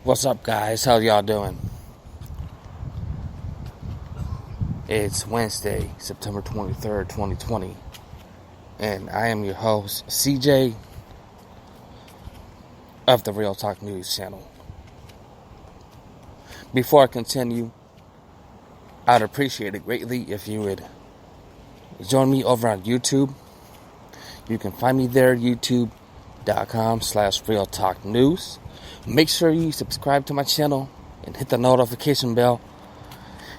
What's up, guys? How y'all doing? It's Wednesday, September 23rd, 2020, and I am your host, CJ, of the Real Talk News channel. Before I continue, I'd appreciate it greatly if you would join me over on YouTube. You can find me there, youtube.com/Real Talk News. Make sure you subscribe to my channel and hit the notification bell.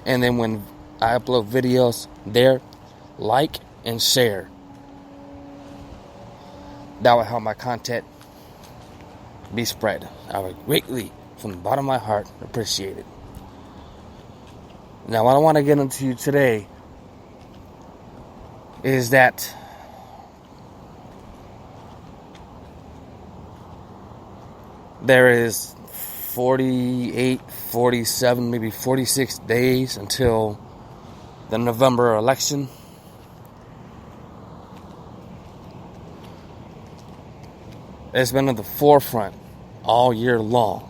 And then when I upload videos there, like and share. That will help my content be spread. I would greatly, from the bottom of my heart, appreciate it. Now, what I want to get into today is that there is 48, 47, maybe 46 days until the November election. It's been at the forefront all year long.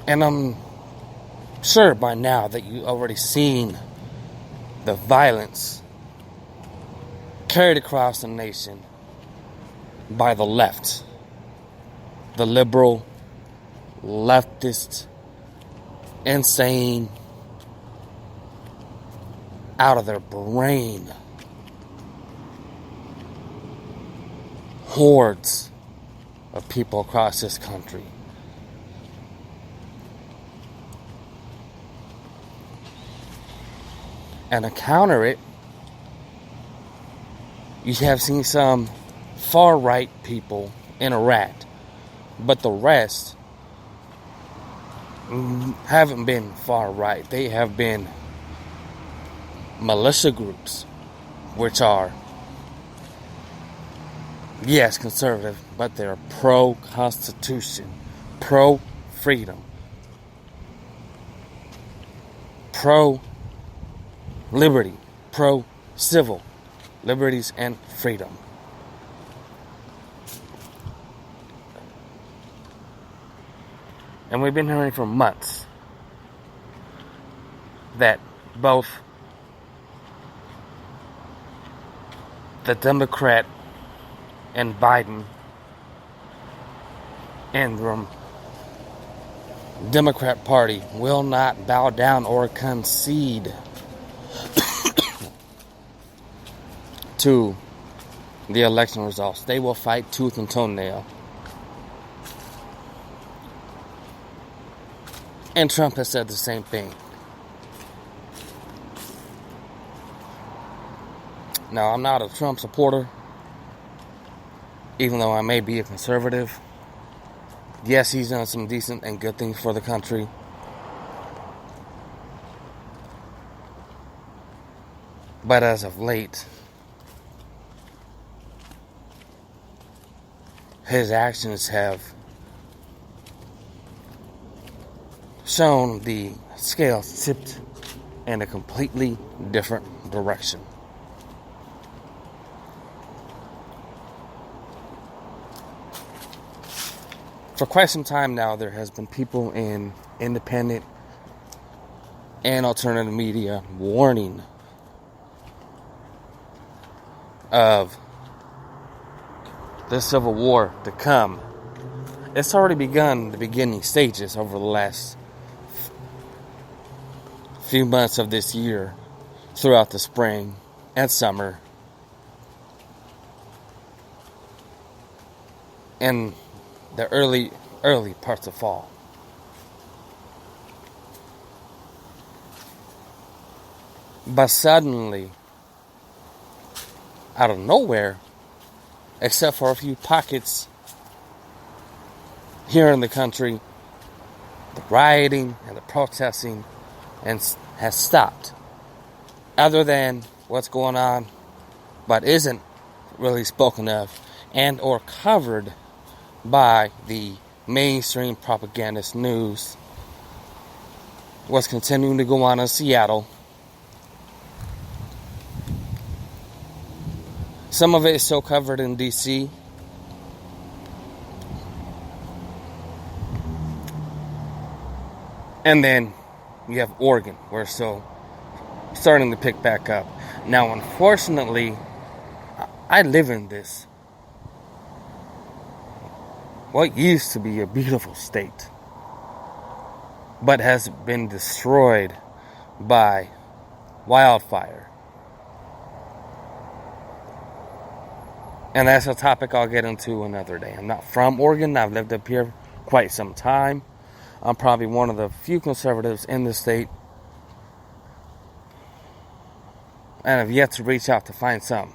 And I'm sure by now that you've already seen the violence carried across the nation by the left, the liberal, leftist, insane, out of their brain hordes of people across this country. And to counter it, you have seen some far-right people interact, but the rest haven't been far-right. They have been militia groups, which are, yes, conservative, but they're pro-Constitution, pro-freedom, pro-liberty, pro-civil liberties and freedom. And we've been hearing for months that both the Democrat and Biden and the Democrat Party will not bow down or concede to the election results. They will fight tooth and toenail. And Trump has said the same thing. Now, I'm not a Trump supporter, even though I may be a conservative. Yes, he's done some decent and good things for the country. But as of late, his actions have shown the scale tipped in a completely different direction. For quite some time now, there has been people in independent and alternative media warning of the civil war to come. It's already begun the beginning stages over the last few months of this year, throughout the spring and summer, and the early parts of fall. But suddenly, out of nowhere, except for a few pockets here in the country, the rioting and the protesting has stopped. Other than what's going on, but isn't really spoken of and or covered by the mainstream propagandist news, what's continuing to go on in Seattle. Some of it is still covered in D.C. And then you have Oregon, where it's still starting to pick back up. Now, unfortunately, I live in this, what used to be a beautiful state, but has been destroyed by wildfire. And that's a topic I'll get into another day. I'm not from Oregon. I've lived up here quite some time. I'm probably one of the few conservatives in the state, and have yet to reach out to find some.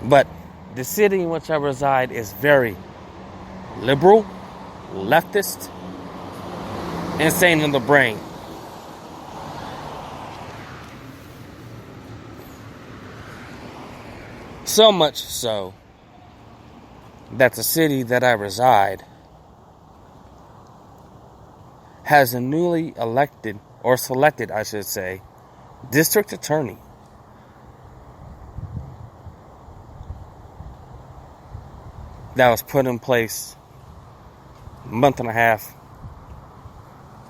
But the city in which I reside is very liberal, leftist, insane in the brain. So much so that the city that I reside has a newly elected, or selected, I should say, district attorney. That was put in place a month and a half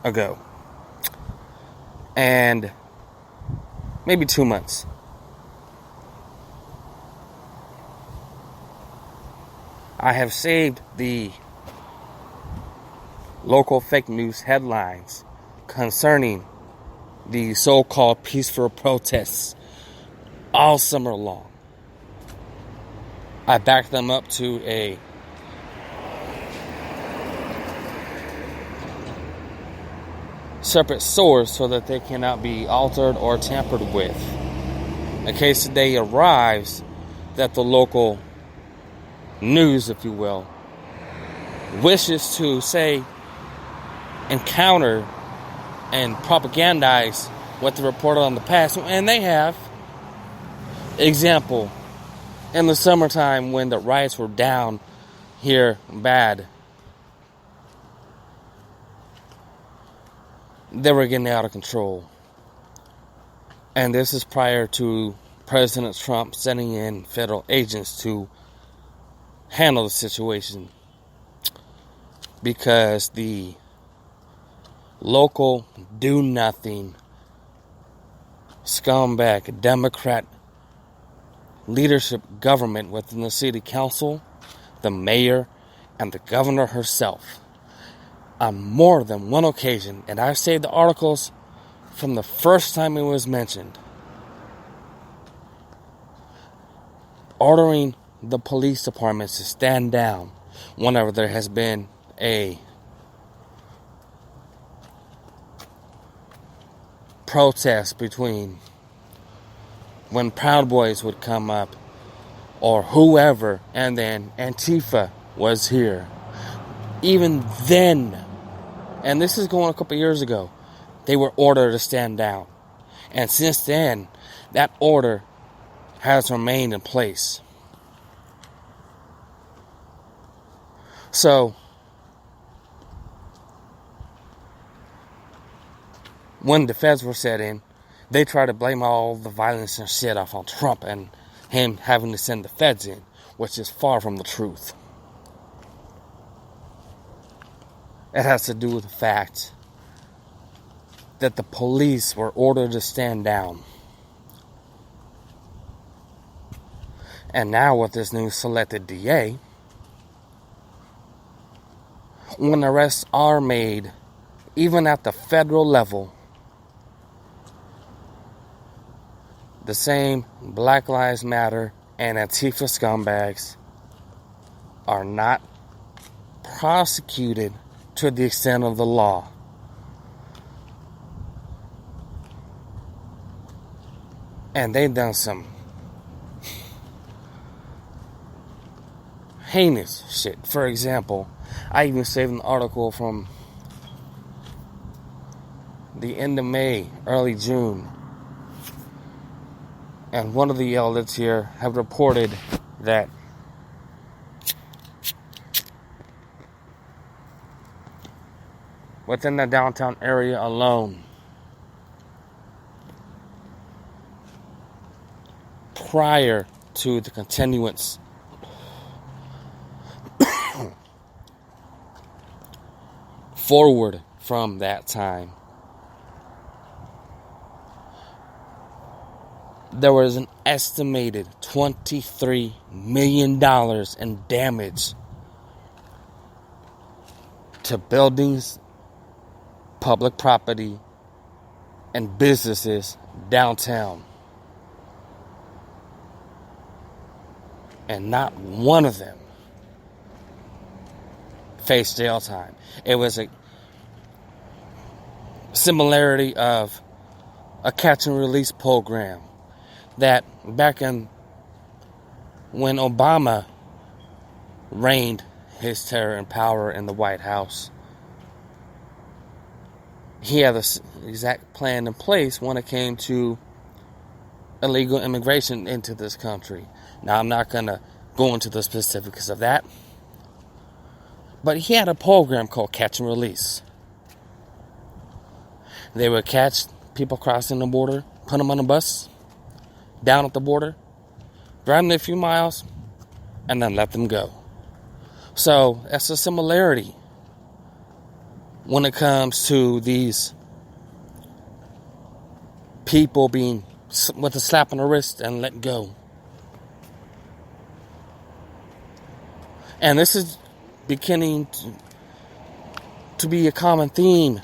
ago. And maybe 2 months. I have saved the local fake news headlines concerning the so-called peaceful protests all summer long. I backed them up to a separate source so that they cannot be altered or tampered with. In case the day arrives that the local news, if you will, wishes to say and counter and propagandize what they reported on the past, and they have. Example, in the summertime when the riots were down here bad, they were getting out of control. And this is prior to President Trump sending in federal agents to handle the situation, because the local do-nothing scumbag Democrat leadership government within the city council, the mayor, and the governor herself, on more than one occasion, and I've saved the articles from the first time it was mentioned, ordering the police departments to stand down whenever there has been a protest between when Proud Boys would come up or whoever, and then Antifa was here. Even then, and this is going a couple years ago, they were ordered to stand down. And since then, that order has remained in place. So, when the feds were set in, they tried to blame all the violence and shit off on Trump and him having to send the feds in, which is far from the truth. It has to do with the fact that the police were ordered to stand down. And now with this new selected DA, when arrests are made, even at the federal level, the same Black Lives Matter and Antifa scumbags are not prosecuted to the extent of the law. And they've done some heinous shit. For example, I even saved an article from the end of May, early June. And one of the outlets here have reported that within the downtown area alone, prior to the continuance forward from that time, there was an estimated $23 million in damage to buildings, public property, and businesses downtown. And not one of them faced jail time. It was a similarity of a catch and release program that back in when Obama reigned his terror and power in the White House, he had the exact plan in place when it came to illegal immigration into this country. Now, I'm not going to go into the specifics of that, but he had a program called Catch and Release. They would catch people crossing the border, put them on a bus, down at the border, drive them a few miles, and then let them go. So, that's a similarity when it comes to these people being with a slap on the wrist and let go. And this is beginning to be a common theme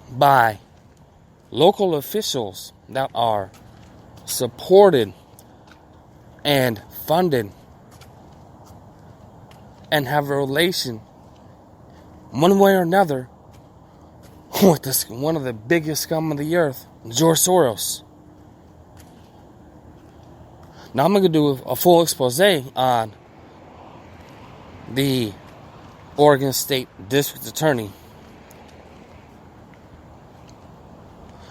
by local officials that are supported and funded and have a relation one way or another with this, one of the biggest scum of the earth, George Soros. Now I'm going to do a full expose on the Oregon State District Attorney.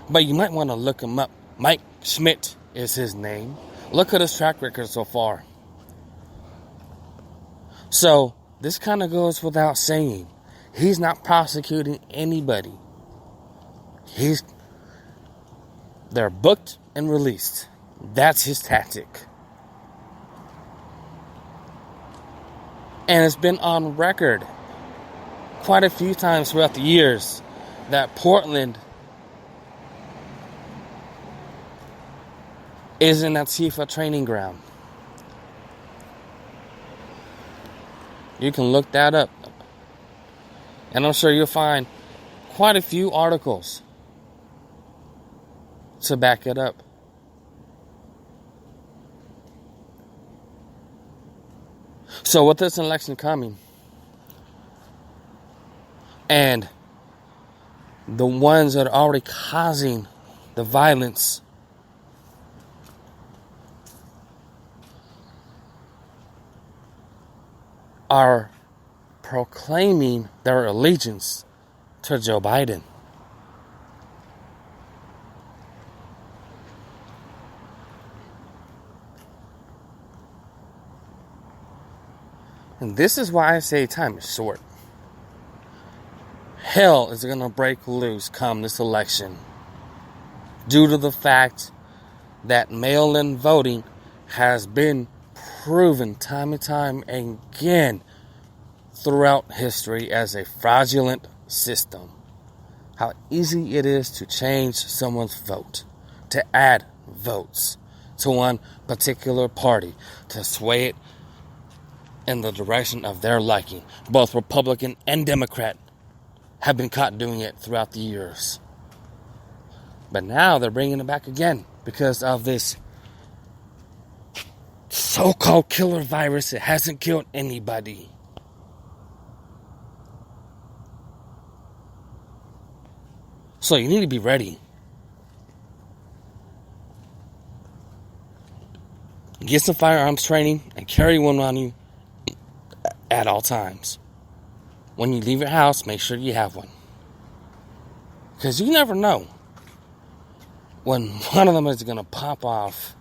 But you might want to look him up. Mike Schmidt is his name. Look at his track record so far. So, this kind of goes without saying. He's not prosecuting anybody. They're booked and released. That's his tactic. And it's been on record quite a few times throughout the years that Portland is an Antifa training ground. You can look that up. And I'm sure you'll find quite a few articles to back it up. So with this election coming, and the ones that are already causing the violence, are proclaiming their allegiance to Joe Biden. And this is why I say time is short. Hell is going to break loose come this election, due to the fact that mail-in voting has been proven time and time again throughout history as a fraudulent system. How easy it is to change someone's vote, to add votes to one particular party, to sway it in the direction of their liking. Both Republican and Democrat have been caught doing it throughout the years. But now they're bringing it back again because of this so-called killer virus. It hasn't killed anybody. So you need to be ready. Get some firearms training and carry one on you at all times. When you leave your house, make sure you have one. Because you never know when one of them is going to pop off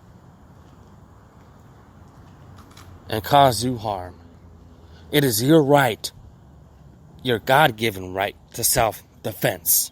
and cause you harm. It is your right, your God-given right to self-defense.